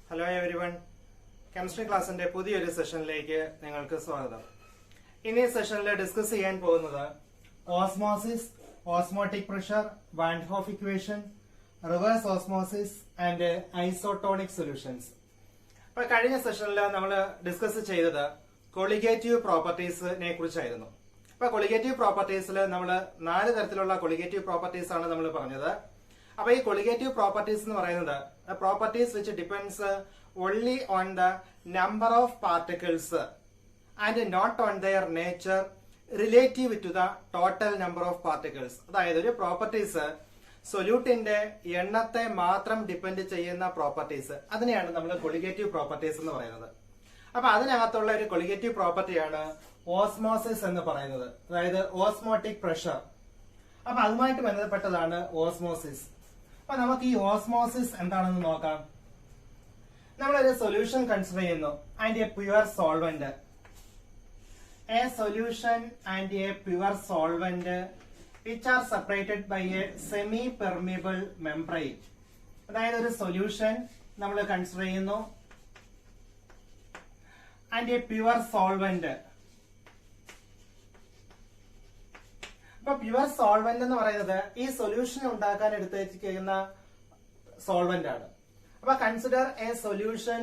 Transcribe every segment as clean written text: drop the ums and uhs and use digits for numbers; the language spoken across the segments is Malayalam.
ഹലോ എവരിവൺ, കെമിസ്ട്രി ക്ലാസിന്റെ പുതിയൊരു സെഷനിലേക്ക് നിങ്ങൾക്ക് സ്വാഗതം. ഇനി ഈ സെഷനിൽ ഡിസ്കസ് ചെയ്യാൻ പോകുന്നത് osmosis, osmotic pressure, van Hoff equation, reverse osmosis and isotonic solutions. അപ്പൊ കഴിഞ്ഞ സെഷനിൽ നമ്മൾ ഡിസ്കസ് ചെയ്തത് കൊളിഗേറ്റീവ് പ്രോപ്പർട്ടീസിനെ കുറിച്ചായിരുന്നു. അപ്പൊ കൊളിഗേറ്റീവ് പ്രോപ്പർട്ടീസിൽ നമ്മൾ 4 തരത്തിലുള്ള കൊളിഗേറ്റീവ് പ്രോപ്പർട്ടീസ് ആണ് നമ്മൾ പറഞ്ഞത്. അപ്പൊ ഈ കൊളിഗേറ്റീവ് പ്രോപ്പർട്ടീസ് എന്ന് പറയുന്നത് properties which depends only on the number of particles and not on their nature relative to the total number of particles. അതായത് ഒരു പ്രോപ്പർട്ടീസ് സൊല്യൂട്ടിന്റെ എണ്ണത്തെ മാത്രം ഡിപെൻഡ് ചെയ്യുന്ന പ്രോപ്പർട്ടീസ്, അതിനെയാണ് നമ്മൾ കൊളിഗേറ്റീവ് പ്രോപ്പർട്ടീസ് എന്ന് പറയുന്നത്. അപ്പൊ അതിനകത്തുള്ള ഒരു കൊളിഗേറ്റീവ് പ്രോപ്പർട്ടിയാണ് ഓസ്മോസിസ് എന്ന് പറയുന്നത്, അതായത് ഓസ്മോട്ടിക് പ്രഷർ. അപ്പൊ അതുമായിട്ട് ബന്ധപ്പെട്ടതാണ് ഓസ്മോസിസ്. അപ്പൊ നമുക്ക് ഈ ഓസ്മോസിസ് എന്താണെന്ന് നോക്കാം. നമ്മളൊരു സൊല്യൂഷൻ കൺസിഡർ ചെയ്യുന്നു and a pure solvent. A solution and a pure solvent which are separated by a semi permeable membrane. അതായത് ഒരു സൊല്യൂഷൻ നമ്മൾ കൺസിഡർ ചെയ്യുന്നു ആൻഡ് എ പ്യുവർ സോൾവെന്റ്. ഇപ്പൊ പ്യുവർ സോൾവെന്റ് എന്ന് പറയുന്നത് ഈ സൊല്യൂഷൻ ഉണ്ടാക്കാൻ എടുത്തിരിക്കുന്ന സോൾവെന്റ് ആണ്. അപ്പൊ consider a solution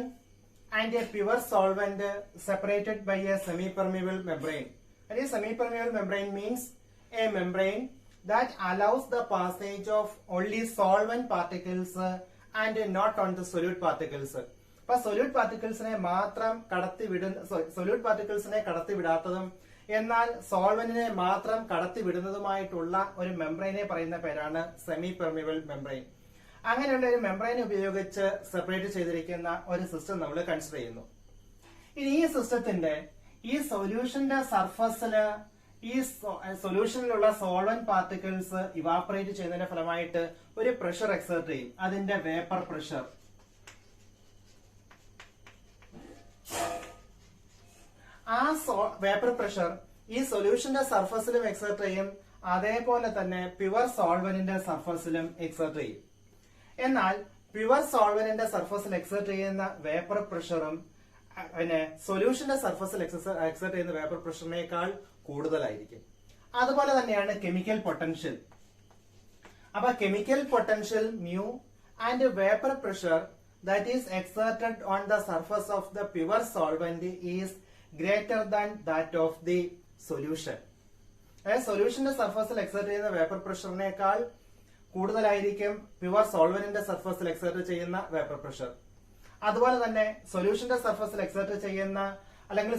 and a pure solvent separated by a semi permeable membrane. ഈ semi permeable membrane means a membrane that allows the passage of only solvent particles and not on the solute particles. അപ്പൊ സൊല്യൂട്ട് പാർട്ടിക്കിൾസിനെ മാത്രം സൊല്യൂട്ട് പാർട്ടിക്കിൾസിനെ കടത്തിവിടാത്തതും എന്നാൽ സോൾവെന്റിനെ മാത്രം കടത്തിവിടുന്നതുമായിട്ടുള്ള ഒരു മെംബ്രെയിനെ പറയുന്ന പേരാണ് സെമി പെർമിയബിൾ മെംബ്രെയിൻ. അങ്ങനെയുള്ള ഒരു മെംബ്രെയിൻ ഉപയോഗിച്ച് സെപ്പറേറ്റ് ചെയ്തിരിക്കുന്ന ഒരു സിസ്റ്റം നമ്മൾ കൺസിഡർ ചെയ്യുന്നു. ഇനി ഈ സിസ്റ്റത്തിന്റെ ഈ സൊല്യൂഷന്റെ സർഫസില് ഈ സൊല്യൂഷനിലുള്ള സോൾവെന്റ് പാർട്ടിക്കിൾസ് ഇവാപറേറ്റ് ചെയ്യുന്നതിന്റെ ഫലമായിട്ട് ഒരു പ്രഷർ എക്സർട്ട് ചെയ്യും, അതിന്റെ വേപ്പർ പ്രഷർ. ആ വേപ്പർ പ്രഷർ ഈ സൊല്യൂഷന്റെ സർഫസിലും എക്സർട്ട് ചെയ്യും, അതേപോലെ തന്നെ പ്യുവർ സോൾവെന്റിന്റെ സർഫസിലും എക്സർട്ട് ചെയ്യും. എന്നാൽ പ്യുവർ സോൾവെന്റിന്റെ സർഫസിൽ എക്സർട്ട് ചെയ്യുന്ന വേപ്പർ പ്രഷറും പിന്നെ സൊല്യൂഷന്റെ സർഫസിൽ എക്സർട്ട് ചെയ്യുന്ന വേപ്പർ പ്രഷറിനേക്കാൾ കൂടുതലായിരിക്കും. അതുപോലെ തന്നെയാണ് കെമിക്കൽ പൊട്ടൻഷ്യൽ. അപ്പൊ chemical potential mu and vapour pressure that is exerted on the surface of the pure solvent is greater than that of the solution. സൊല്യൂഷന്റെ സർഫസിൽ എക്സർട്ട് ചെയ്യുന്ന വേപ്പർ പ്രഷറിനേക്കാൾ കൂടുതലായിരിക്കും പ്യുവർ സോൾവെന്റിന്റെ സർഫസിൽ എക്സർട്ട് ചെയ്യുന്ന വേപ്പർ പ്രഷർ. അതുപോലെ തന്നെ സൊല്യൂഷന്റെ സർഫസിൽ എക്സർട്ട് ചെയ്യുന്ന അല്ലെങ്കിൽ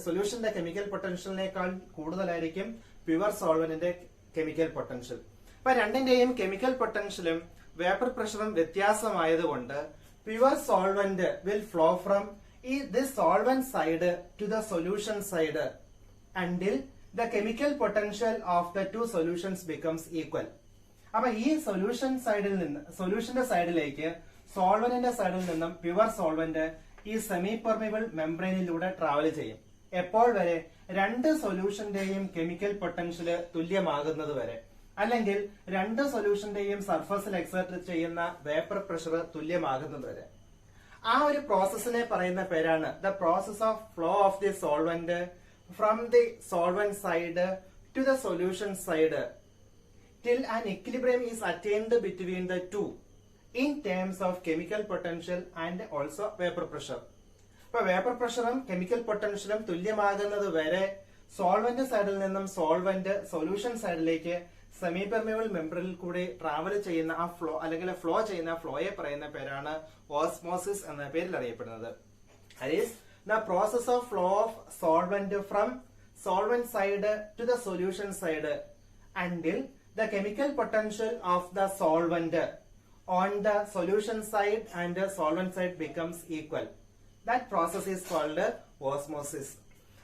സൊല്യൂഷന്റെ കെമിക്കൽ പൊട്ടൻഷ്യലിനേക്കാൾ കൂടുതലായിരിക്കും പ്യുവർ സോൾവെന്റിന്റെ കെമിക്കൽ പൊട്ടൻഷ്യൽ. അപ്പൊ രണ്ടിന്റെയും കെമിക്കൽ പൊട്ടൻഷ്യലും വേപ്പർ പ്രഷറും വ്യത്യാസമായതുകൊണ്ട് pure solvent will flow from this solvent side to the solution side until the chemical potential of the two solutions becomes equal. അപ്പൊ ഈ സൊല്യൂഷന്റെ സൈഡിലേക്ക് സോൾവെന്റിന്റെ സൈഡിൽ നിന്നും പ്യുവർ സോൾവെന്റ് ഈ സെമി പെർമിയബിൾ മെംബ്രെയിനിലൂടെ ട്രാവൽ ചെയ്യും. എപ്പോൾ വരെ? രണ്ട് സൊല്യൂഷന്റെയും കെമിക്കൽ പൊട്ടൻഷ്യല് തുല്യമാകുന്നത് വരെ, അല്ലെങ്കിൽ രണ്ട് സൊല്യൂഷന്റെയും സർഫസിൽ എക്സർട്ട് ചെയ്യുന്ന വേപ്പർ പ്രഷർ തുല്യമാകുന്നത് വരെ. ആ ഒരു പ്രോസസ്സിനെ പറയുന്ന പേരാണ് the process of flow of the solvent from the solvent side to the solution side till an equilibrium is attained between the two in terms of chemical potential and also vapour pressure. അപ്പൊ വേപ്പർ പ്രഷറും കെമിക്കൽ പൊട്ടൻഷ്യലും തുല്യമാകുന്നത് വരെ സോൾവെന്റ് സൈഡിൽ നിന്നും സൊല്യൂഷൻ സൈഡിലേക്ക് സെമി പെർമിയബിൾ മെംബ്രെയിനിൽ കൂടി ട്രാവൽ ചെയ്യുന്ന ആ ഫ്ലോ അല്ലെങ്കിൽ ഫ്ലോ ചെയ്യുന്ന ഫ്ലോയെ പറയുന്ന പേരാണ് ഓസ്മോസിസ് എന്ന പേരിൽ അറിയപ്പെടുന്നത്. That is the process of flow of solvent from solvent side to the solution side until the chemical potential of the solvent on the solution side and the solvent side becomes equal. That process is called osmosis.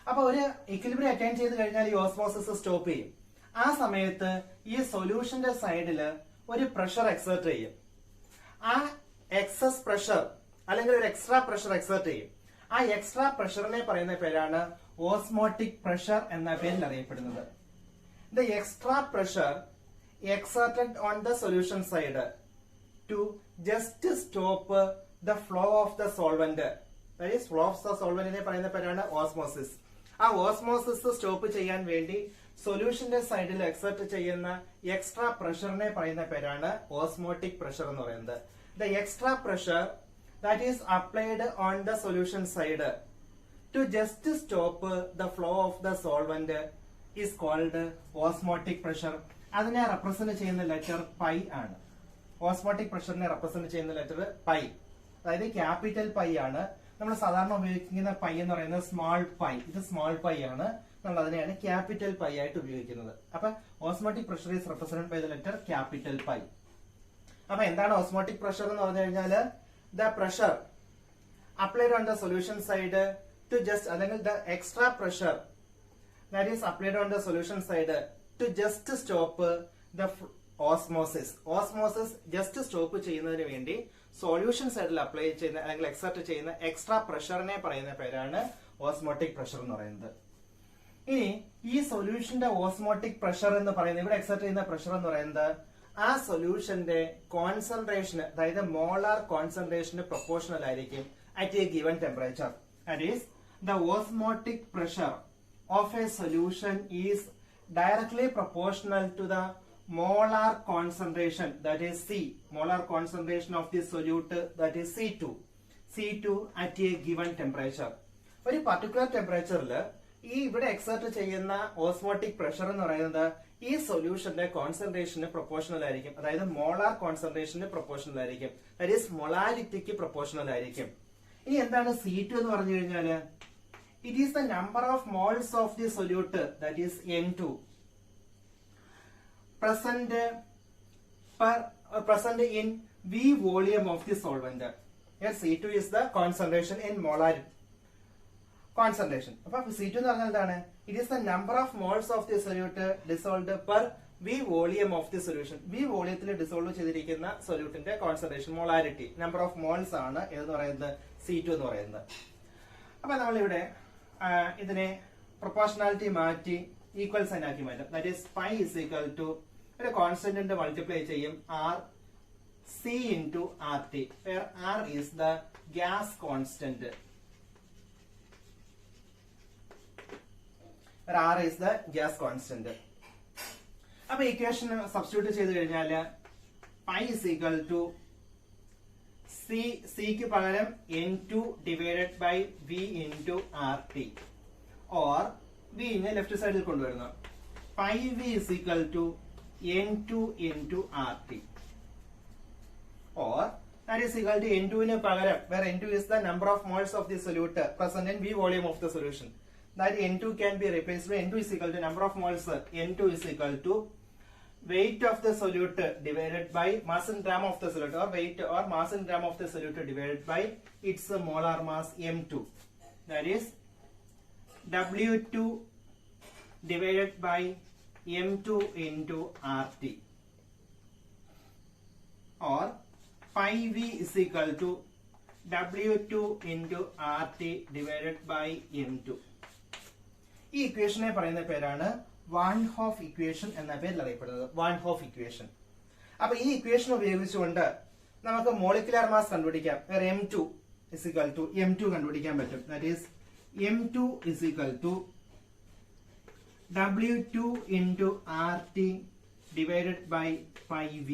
അപ്പൊ ഒരു ഇക്വിലിബ്രിയം അറ്റൈൻ ചെയ്ത് കഴിഞ്ഞാൽ ഈ ഓസ്മോസിസ് സ്റ്റോപ്പ് ചെയ്യും. ആ സമയത്ത് ഈ സൊല്യൂഷന്റെ സൈഡില് ഒരു പ്രഷർ എക്സർട്ട് ചെയ്യും. ആ എക്സസ് പ്രഷർ അല്ലെങ്കിൽ ഒരു എക്സ്ട്രാ പ്രഷർ എക്സർട്ട് ചെയ്യും. ആ എക്സ്ട്രാ പ്രഷറിനെ പറയുന്ന പേരാണ് ഓസ്മോട്ടിക് പ്രഷർ എന്ന പേരിൽ അറിയപ്പെടുന്നത്. The extra pressure exerted on the solution side to just stop the flow of the solvent. That is, flow of the solvent നെ പറയുന്ന പേരാണ് ഓസ്മോസിസ്. ആ ഓസ്മോസിസ് സ്റ്റോപ്പ് ചെയ്യാൻ വേണ്ടി സൊല്യൂഷന്റെ സൈഡിൽ എക്സർട്ട് ചെയ്യുന്ന എക്സ്ട്രാ പ്രഷറിനെ പറയുന്ന പേരാണ് ഓസ്മോട്ടിക് പ്രഷർ എന്ന് പറയുന്നത്. The extra pressure that is applied on the solution side to just stop the flow of the solvent is called osmotic pressure. അതിനെ റെപ്രസെന്റ് ചെയ്യുന്ന ലെറ്റർ പൈ ആണ്. ഓസ്മോട്ടിക് പ്രഷറിനെ റെപ്രസെന്റ് ചെയ്യുന്ന ലെറ്റർ പൈ, അതായത് ക്യാപിറ്റൽ പൈ ആണ്. നമ്മൾ സാധാരണ ഉപയോഗിക്കുന്ന പൈ എന്ന് പറയുന്നത് സ്മോൾ പൈ. ഇത് സ്മോൾ പൈ ആണ്. നമ്മൾ അതിനെയാണ് ക്യാപിറ്റൽ പൈ ആയിട്ട് ഉപയോഗിക്കുന്നത്. അപ്പൊ osmotic pressure is represented by the letter capital pi. അപ്പൊ എന്താണ് ഓസ്മോട്ടിക് പ്രഷർ എന്ന് പറഞ്ഞു കഴിഞ്ഞാല് the pressure applied on the solution side to just അല്ലെങ്കിൽ the extra pressure that is applied on the solution side to just stop the osmosis. Osmosis just stop ചെയ്യുന്നതിന് വേണ്ടി സൊല്യൂഷൻ സൈഡിൽ അപ്ലൈ ചെയ്യുന്ന അല്ലെങ്കിൽ എക്സർട്ട് ചെയ്യുന്ന എക്സ്ട്രാ പ്രഷറിനെ പറയുന്ന പേരാണ് ഓസ്മോട്ടിക് പ്രഷർ എന്ന് പറയുന്നത്. ഇനി ഈ സൊല്യൂഷന്റെ ഓസ്മോട്ടിക് പ്രഷർ എന്ന് പറയുന്നത്, ഇവിടെ എക്സർട്ട് ചെയ്യുന്ന പ്രഷർ എന്ന് പറയുന്നത് ആ സൊല്യൂഷന്റെ കോൺസെൻട്രേഷൻ, അതായത് മോളാർ കോൺസെൻട്രേഷന് പ്രൊപ്പോർഷണൽ ആയിരിക്കും at a given temperature. That is the osmotic pressure of a solution is directly proportional to the molar concentration, that is C, molar concentration of the solute, that is C2 at a given temperature. ഒരു പർട്ടിക്കുലർ ടെമ്പറേച്ചറിൽ ഈ ഇവിടെ എക്സർട്ട് ചെയ്യുന്ന ഓസ്മോട്ടിക് പ്രഷർ എന്ന് പറയുന്നത് ഈ സൊല്യൂഷന്റെ കോൺസെൻട്രേഷന് പ്രൊപ്പോർഷണൽ ആയിരിക്കും, അതായത് മോളാർ കോൺസെൻട്രേഷന് പ്രൊപ്പോർഷണൽ ആയിരിക്കും, ദാറ്റ് ഈസ് മൊളാരിറ്റിക്ക് പ്രൊപ്പോർഷണൽ ആയിരിക്കും. ഇനി എന്താണ് C2 എന്ന് പറഞ്ഞു കഴിഞ്ഞാല്, it is the number of moles of the solute, that is N2 present in V volume of the solvent. Here C2 is the concentration in molar concentration. അപ്പൊ C2 എന്ന് പറഞ്ഞാൽ എന്താണ്? It is the number of moles of the solute dissolved per V volume of the solution. V വോളിയത്തിൽ ഡിസോൾവ് ചെയ്തിരിക്കുന്ന സൊല്യൂട്ടിന്റെ കോൺസെൻട്രേഷൻ, മോളാരിറ്റി, നമ്പർ ഓഫ് മോൾസ് ആണ് എന്ന് പറയുന്നത് C2 എന്ന് പറയുന്നത്. അപ്പൊ നമ്മളിവിടെ ഇതിനെ പ്രൊപ്പോർഷണാലിറ്റി മാറ്റി ഈക്വൽ സൈൻ ആക്കി മാറ്റും. That is pi is equal to ഒരു കോൺസ്റ്റന്റ് മൾട്ടിപ്ലൈ ചെയ്യും R C into RT, where R is the gas constant. Where R is the gas constant. അപ്പൊ ഇക്വേഷൻ സബ്സ്റ്റിറ്റ്യൂട്ട് ചെയ്ത് കഴിഞ്ഞാൽ പൈ ഇസ് ഈക്വൽ ടു സിക്ക് പകരം N2 divided by V into RT, or V നെ ലെഫ്റ്റ് സൈഡിൽ കൊണ്ടുവരുന്നു. Pi V is equal to N2 into RT, or that is equal to N2 ന് പകരം, where N2 is the number of moles of the solute present in V volume of the solution, that N2 can be replaced by N2 is equal to number of moles. N2 is equal to weight of the solute divided by mass in gram of the solute, or weight or mass in gram of the solute divided by its molar mass M2, that is W2 divided by M2 into RT, or pi V is equal to W2 into RT divided by M2. ഈ ഇക്വേഷനെ പറയുന്ന പേരാണ് വാൻ ഹോഫ് ഇക്വേഷൻ എന്ന പേരിൽ അറിയപ്പെടുന്നത്, വാൻ ഹോഫ് ഇക്വേഷൻ. അപ്പൊ ഈ ഇക്വേഷൻ ഉപയോഗിച്ചുകൊണ്ട് നമുക്ക് മോളിക്കുലർ മാസ് കണ്ടുപിടിക്കാം. M2 is equal to M2 കണ്ടുപിടിക്കാൻ പറ്റും. That is M2 is equal to W2 into RT divided by pi V.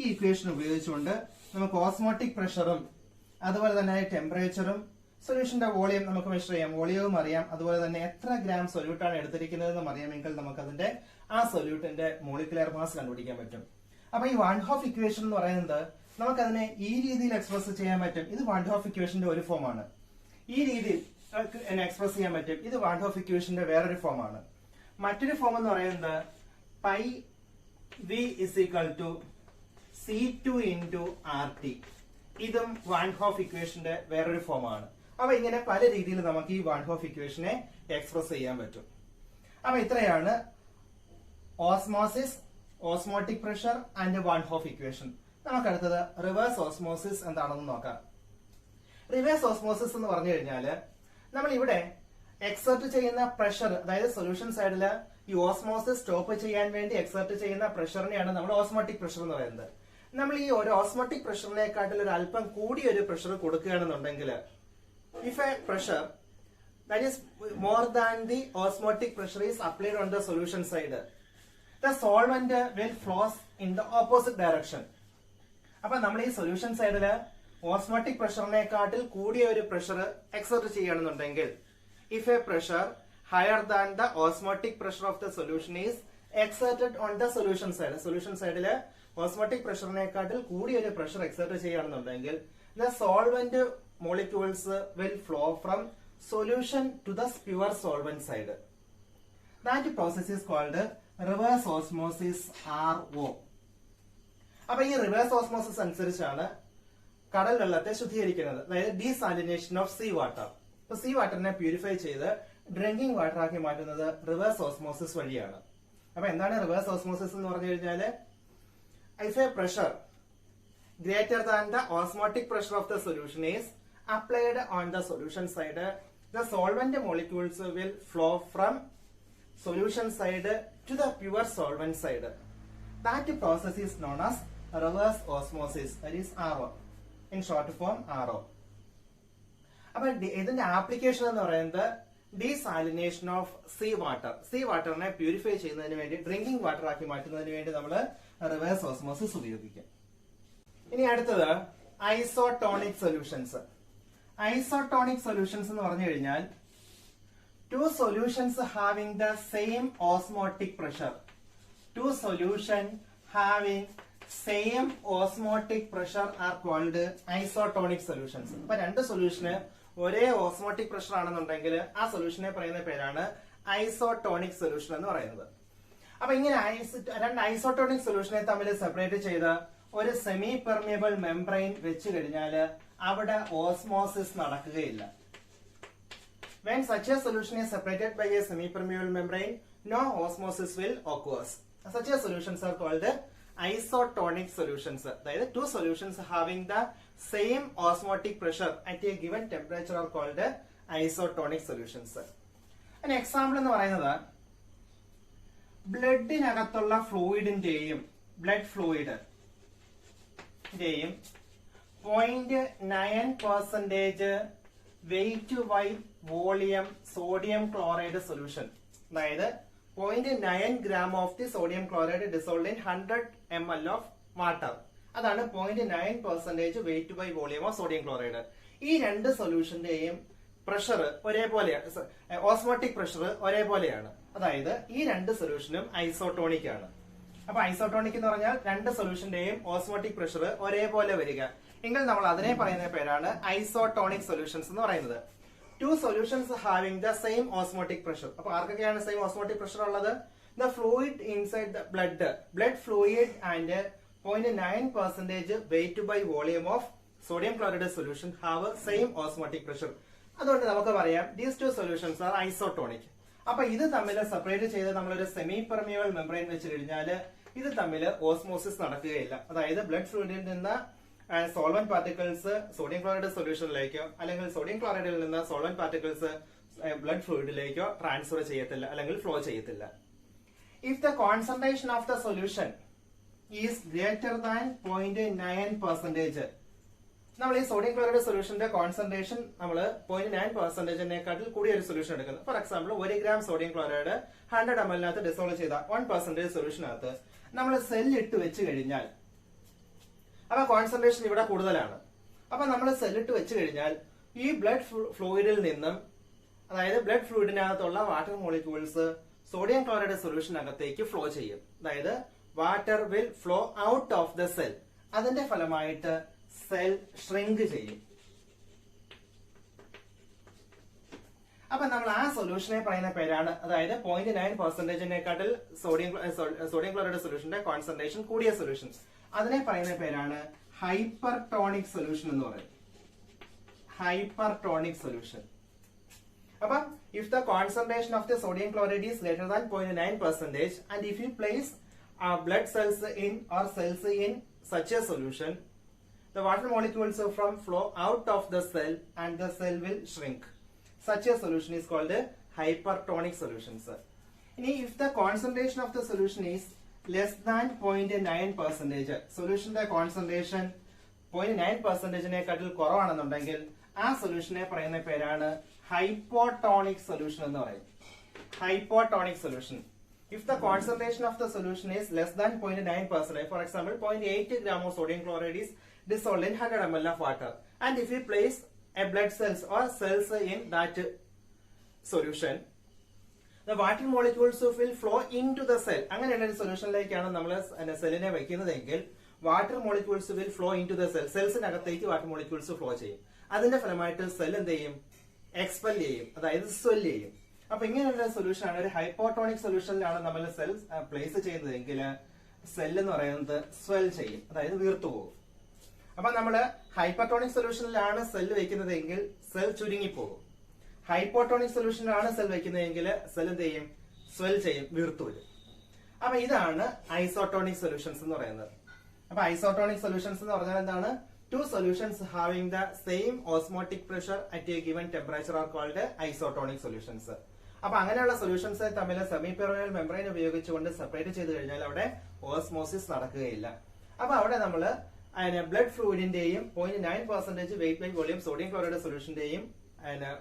ഈ ഇക്വേഷൻ ഉപയോഗിച്ചുകൊണ്ട് നമുക്ക് ഓസ്മോട്ടിക് പ്രഷറും അതുപോലെ തന്നെ ടെമ്പറേച്ചറും സൊല്യൂഷന്റെ വോളിയം നമുക്ക് മെഷർ ചെയ്യാം, വോളിയവും അറിയാം, അതുപോലെ തന്നെ എത്ര ഗ്രാം സൊല്യൂട്ടാണ് എടുത്തിരിക്കുന്നതെന്നും അറിയാമെങ്കിൽ നമുക്ക് അതിന്റെ ആ സൊല്യൂട്ടിന്റെ മോളിക്കുലർ മാസ് കണ്ടുപിടിക്കാൻ പറ്റും. അപ്പൊ ഈ വാൻ ഹോഫ് ഇക്വേഷൻ എന്ന് പറയുന്നത് നമുക്കതിനെ ഈ രീതിയിൽ എക്സ്പ്രസ് ചെയ്യാൻ പറ്റും. ഇത് വാൻ ഹോഫ് ഇക്വേഷന്റെ ഒരു ഫോമാണ്. ഈ രീതിയിൽ എക്സ്പ്രസ് ചെയ്യാൻ പറ്റും. ഇത് വാൻ ഹോഫ് ഇക്വേഷന്റെ വേറൊരു ഫോമാണ്. മറ്റൊരു ഫോം എന്ന് പറയുന്നത് pi V is equal to C2 into RT. ഇതും വാൻ ഹോഫ് ഇക്വേഷന്റെ വേറൊരു ഫോമാണ്. അപ്പൊ ഇങ്ങനെ പല രീതിയിൽ നമുക്ക് ഈ വാൻ ഹോഫ് ഇക്വേഷനെ എക്സ്പ്രസ് ചെയ്യാൻ പറ്റും. അപ്പൊ ഇത്രയാണ് osmosis, osmotic pressure and van Hoff equation. നമുക്ക് അടുത്തത് റിവേഴ്സ് ഓസ്മോസിസ് എന്താണെന്ന് നോക്കാം. റിവേഴ്സ് ഓസ്മോസിസ് എന്ന് പറഞ്ഞു കഴിഞ്ഞാല് നമ്മൾ ഇവിടെ എക്സർട്ട് ചെയ്യുന്ന പ്രഷർ, അതായത് സൊല്യൂഷൻ സൈഡില് ഈ ഓസ്മോസിസ് സ്റ്റോപ്പ് ചെയ്യാൻ വേണ്ടി എക്സർട്ട് ചെയ്യുന്ന പ്രഷറിനെയാണ് നമ്മൾ ഓസ്മോട്ടിക് പ്രഷർ എന്ന് പറയുന്നത്. നമ്മൾ ഈ ഒരു ഓസ്മോട്ടിക് പ്രഷറിനെക്കാട്ടിൽ ഒരു അല്പം കൂടിയ ഒരു പ്രഷർ കൊടുക്കുകയാണെന്നുണ്ടെങ്കിൽ if a pressure that is more than the osmotic pressure is applied on the solution side, the solvent will flows in the opposite direction. അപ്പൊ നമ്മൾ ഈ സൊല്യൂഷൻ സൈഡില് ഓസ്മോട്ടിക് പ്രഷറിനെക്കാട്ടിൽ കൂടിയ ഒരു പ്രഷർ എക്സർട്ട് ചെയ്യുകയാണെന്നുണ്ടെങ്കിൽ if a pressure higher than the osmotic pressure of the solution is exerted on the solution side, solution സൈഡില് ഓസ്മോട്ടിക് പ്രഷറിനെക്കാട്ടിൽ കൂടിയ ഒരു പ്രഷർ എക്സർട്ട് ചെയ്യുകയാണെന്നുണ്ടെങ്കിൽ the solvent molecules will flow from solution to the pure solvent side. That process is called reverse osmosis, RO. അപ്പൊ ഈ റിവേഴ്സ് ഓസ്മോസിസ് അനുസരിച്ചാണ് കടൽ വെള്ളത്തെ ശുദ്ധീകരിക്കുന്നത്, അതായത് ഡീസാലിനേഷൻ ഓഫ് സീ വാട്ടർ. ഇപ്പൊ സീ വാട്ടറിനെ പ്യൂരിഫൈ ചെയ്ത് ഡ്രിങ്കിങ് വാട്ടർ ആക്കി മാറ്റുന്നത് റിവേഴ്സ് ഓസ്മോസിസ് വഴിയാണ്. അപ്പൊ എന്താണ് റിവേഴ്സ് ഓസ്മോസിസ് എന്ന് പറഞ്ഞു കഴിഞ്ഞാല് if a pressure greater than the osmotic pressure of the solution is applied on the solution side, the solvent molecules will flow from solution side to the pure solvent side. That process is known as reverse osmosis, that is RO, in short form RO. അപ്പൊ ഇതിന്റെ ആപ്ലിക്കേഷൻ എന്ന് പറയുന്നത് desalination of sea water, sea വാട്ടറിനെ പ്യൂരിഫൈ ചെയ്യുന്നതിന് വേണ്ടി ഡ്രിങ്കിങ് വാട്ടർ ആക്കി മാറ്റുന്നതിന് വേണ്ടി നമ്മൾ റിവേഴ്സ് ഓസ്മോസിസ് ഉപയോഗിക്കും. ഇനി അടുത്തത് ഐസോട്ടോണിക് സൊല്യൂഷൻസ്. ഐസോട്ടോണിക് സൊല്യൂഷൻസ് എന്ന് പറഞ്ഞു കഴിഞ്ഞാൽ two solutions having the same osmotic pressure, two solution having same osmotic pressure are called isotonic solutions. അപ്പൊ രണ്ട് സൊല്യൂഷന് ഒരേ ഓസ്മോട്ടിക് പ്രഷർ ആണെന്നുണ്ടെങ്കിൽ ആ സൊല്യൂഷനെ പറയുന്ന പേരാണ് ഐസോട്ടോണിക് സൊല്യൂഷൻ എന്ന് പറയുന്നത്. അപ്പൊ ഇങ്ങനെ രണ്ട് ഐസോട്ടോണിക് സൊല്യൂഷനെ തമ്മിൽ സെപ്പറേറ്റ് ചെയ്ത് ഒരു സെമി പെർമിയബിൾ മെംബ്രെയിൻ വെച്ച് കഴിഞ്ഞാല് അവിടെ ഓസ്മോസിസ് നടക്കുകയില്ല. When such a solution is separated by a semi-permeable membrane, no osmosis will occur. Such a solutions are called isotonic solutions. അതായത് two solutions having the same osmotic pressure at a given temperature are called isotonic solutions. An example എന്ന് പറയുന്നത് ബ്ലഡിനകത്തുള്ള ഫ്ലൂയിഡിന്റെയും ബ്ലഡ് ഫ്ലൂയിഡിന്റെയും 0.9% weight by volume sodium chloride solution, അതായത് 0.9 gram of the sodium chloride dissolved in 100 ml of water, അതാണ് 0.9% weight by volume of sodium chloride. ഈ രണ്ട് സൊല്യൂഷന്റെയും പ്രഷർ ഒരേപോലെയാണ്, ഓസ്മോട്ടിക് പ്രഷർ ഒരേപോലെയാണ്, അതായത് ഈ രണ്ട് സൊല്യൂഷനും ഐസോട്ടോണിക് ആണ്. അപ്പൊ ഐസോട്ടോണിക് എന്ന് പറഞ്ഞാൽ രണ്ട് സൊല്യൂഷന്റെയും ഓസ്മോട്ടിക് പ്രഷർ ഒരേപോലെ വരിക എങ്കിൽ നമ്മൾ അതിനെ പറയുന്ന പേരാണ് ഐസോട്ടോണിക് സൊല്യൂഷൻസ് എന്ന് പറയുന്നത്. Two solutions having the same osmotic pressure. അപ്പൊ ആർക്കൊക്കെയാണ് സെയിം ഓസ്മോട്ടിക് പ്രഷർ ഉള്ളത്? The fluid inside the blood fluid and 0.9% weight by volume of sodium chloride solution have same osmotic pressure. അതുകൊണ്ട് നമുക്ക് പറയാം these two solutions are isotonic. അപ്പൊ ഇത് തമ്മിൽ സെപ്പറേറ്റ് ചെയ്ത് നമ്മളൊരു സെമി പെർമിയബിൾ മെംബ്രെയിൻ വെച്ച് കഴിഞ്ഞാൽ ഇത് തമ്മിൽ ഓസ്മോസിസ് നടക്കുകയില്ല. അതായത് ബ്ലഡ് ഫ്ലൂയിഡിൽ നിന്ന് സോൾവെന്റ് പാർട്ടിക്കിൾസ് സോഡിയം ക്ലോറൈഡ് സൊല്യൂഷനിലേക്കോ അല്ലെങ്കിൽ സോഡിയം ക്ലോറൈഡിൽ നിന്ന് സോൾവെന്റ് പാർട്ടിക്കിൾസ് ബ്ലഡ് ഫ്ലൂയിഡിലേക്കോ ട്രാൻസ്ഫർ ചെയ്യത്തില്ല അല്ലെങ്കിൽ ഫ്ലോ ചെയ്യത്തില്ല. If the concentration of the solution is greater than 0.9%, നമ്മൾ ഈ സോഡിയം ക്ലോറൈഡ് സൊല്യൂഷന്റെ കോൺസെൻട്രേഷൻ നമ്മൾ 0.9%-നേക്കാട്ടിൽ കൂടിയ ഒരു സൊല്യൂഷൻ എടുക്കുന്നത്. For example 1 gram sodium chloride 100 ml dissolve ചെയ്ത 1% സൊല്യൂഷനകത്ത് നമ്മൾ സെല്ലിട്ട് വെച്ച് കഴിഞ്ഞാൽ അപ്പൊ കോൺസെൻട്രേഷൻ ഇവിടെ കൂടുതലാണ്. അപ്പൊ നമ്മൾ സെല്ലിട്ട് വെച്ച് കഴിഞ്ഞാൽ ഈ ബ്ലഡ് ഫ്ലൂയിഡിൽ നിന്നും, അതായത് ബ്ലഡ് ഫ്ലൂയിഡിനകത്തുള്ള വാട്ടർ മോളിക്യൂൾസ് സോഡിയം ക്ലോറൈഡ് സൊല്യൂഷനകത്തേക്ക് ഫ്ലോ ചെയ്യും. അതായത് water will flow out of the cell. അതിന്റെ ഫലമായിട്ട് സെൽ ഷ്രിങ്ക് ചെയ്യും. അപ്പൊ നമ്മൾ ആ സൊല്യൂഷനെ പറയുന്ന പേരാണ്, അതായത് 0.9%-നേക്കാട്ടിൽ സോഡിയം ക്ലോറൈഡ് സൊല്യൂഷന്റെ കോൺസെൻട്രേഷൻ കൂടിയ സൊല്യൂഷൻ, അതിനെ പറയുന്ന പേരാണ് ഹൈപ്പർടോണിക് സൊല്യൂഷൻ എന്ന് പറയുന്നത്. Hypertonic solution. അപ്പൊ if the concentration of the sodium chloride is greater than 0.9% and if you place blood cells in or cells in such a solution, the water molecules from flow out of the cell and the cell will shrink. Such a solution is called a hypertonic solution, sir. If the concentration of the solution is less than 0.9%, സൊല്യൂഷന്റെ കോൺസെൻട്രേഷൻ 0.9%-നേക്കാട്ടിൽ കുറവാണെന്നുണ്ടെങ്കിൽ ആ സൊല്യൂഷനെ പറയുന്ന പേരാണ് ഹൈപ്പോട്ടോണിക് സൊല്യൂഷൻ എന്ന് പറയും. Hypotonic solution. If the concentration of the solution is less than 0.9%, for example, 0.8 gram of sodium chloride is dissolved in 100 ml of water, and if we place a blood cells or cells in that solution, the water molecules will flow into the cell. അങ്ങനെയുള്ള ഒരു സൊല്യൂഷനിലേക്കാണ് നമ്മൾ സെല്ലിനെ വെക്കുന്നതെങ്കിൽ water molecules will flow into the cell. സെൽസിനകത്തേക്ക് വാട്ടർ മോളിക്യൂൾസ് ഫ്ലോ ചെയ്യും. അതിന്റെ ഫലമായിട്ട് സെൽ എന്ത് ചെയ്യും? എക്സ്പെൽ ചെയ്യും, അതായത് സ്വെൽ ചെയ്യും. അപ്പൊ ഇങ്ങനെയുള്ള സൊല്യൂഷൻ ആണ്, ഒരു ഹൈപ്പോട്ടോണിക് സൊല്യൂഷനിലാണ് നമ്മൾ സെൽ പ്ലേസ് ചെയ്യുന്നതെങ്കിൽ സെൽ എന്ന് പറയുന്നത് സ്വെൽ ചെയ്യും, അതായത് വീർത്തു പോകും. അപ്പൊ നമ്മള് ഹൈപ്പർട്ടോണിക് സൊല്യൂഷനിലാണ് സെൽ വെക്കുന്നതെങ്കിൽ സെൽ ചുരുങ്ങിപ്പോകും. ഹൈപ്പോട്ടോണിക് സൊല്യൂഷനിലാണ് സെൽ വെക്കുന്നതെങ്കിൽ സെൽ എന്ത് ചെയ്യും? സ്വെൽ ചെയ്യും, വീർത്തു വരും. അപ്പൊ ഇതാണ് ഐസോട്ടോണിക് സൊല്യൂഷൻസ് എന്ന് പറയുന്നത്. അപ്പൊ ഐസോട്ടോണിക് സൊല്യൂഷൻസ് എന്ന് പറഞ്ഞാൽ എന്താണ്? Two solutions having the same osmotic pressure at a given temperature are called isotonic solutions. അപ്പൊ അങ്ങനെയുള്ള സൊല്യൂഷൻസ് തമ്മിൽ സെമി പെർമിയബിൾ മെംബ്രെയിൻ ഉപയോഗിച്ചുകൊണ്ട് സെപ്പറേറ്റ് ചെയ്ത് കഴിഞ്ഞാൽ അവിടെ ഓസ്മോസിസ് നടക്കുകയില്ല. അപ്പൊ അവിടെ നമ്മള് ബ്ലഡ് ഫ്ലൂയിഡിന്റെയും 0.9% weight by volume sodium chloride സൊല്യൂഷന്റെയും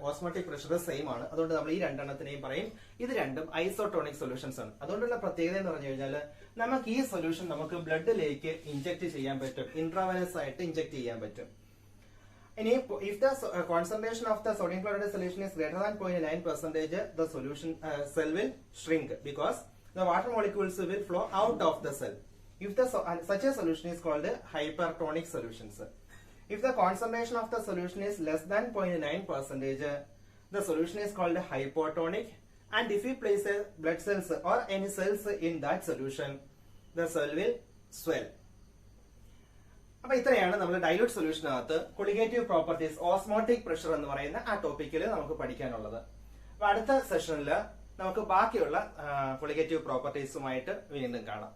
ഓസ്മോട്ടിക് പ്രഷർ സെയിം ആണ്. അതുകൊണ്ട് നമ്മൾ ഈ രണ്ടെണ്ണത്തിനെയും പറയും ഇത് രണ്ടും ഐസോട്ടോണിക് സൊല്യൂഷൻസ് ആണ്. അതുകൊണ്ടുള്ള പ്രത്യേകത എന്ന് പറഞ്ഞു കഴിഞ്ഞാൽ നമുക്ക് ഈ സൊല്യൂഷൻ നമുക്ക് ബ്ലഡിലേക്ക് ഇഞ്ചക്ട് ചെയ്യാൻ പറ്റും, ഇൻട്രാവെനസ് ആയിട്ട് ഇഞ്ചക്ട് ചെയ്യാൻ പറ്റും. ഇനി if the concentration of the sodium chloride solution is greater than 0.9%, the solution cell will shrink because the water molecules will flow out of the cell. If the such a solution is called hypertonic solutions. If the concentration of the solution is less than 0.9%, the solution is called hypotonic, and if we place a blood cells or any cells in that solution, the cell will swell. അപ്പൊ ഇത്രയാണ് നമ്മൾ ഡൈലൂട്ട് സൊല്യൂഷനകത്ത് കൊളിഗേറ്റീവ് പ്രോപ്പർട്ടീസ്, ഓസ്മോട്ടിക് പ്രഷർ എന്ന് പറയുന്ന ആ ടോപ്പിക്കിൽ നമുക്ക് പഠിക്കാനുള്ളത്. അപ്പൊ അടുത്ത സെഷനിൽ നമുക്ക് ബാക്കിയുള്ള കൊളിഗേറ്റീവ് പ്രോപ്പർട്ടീസുമായിട്ട് വീണ്ടും കാണാം.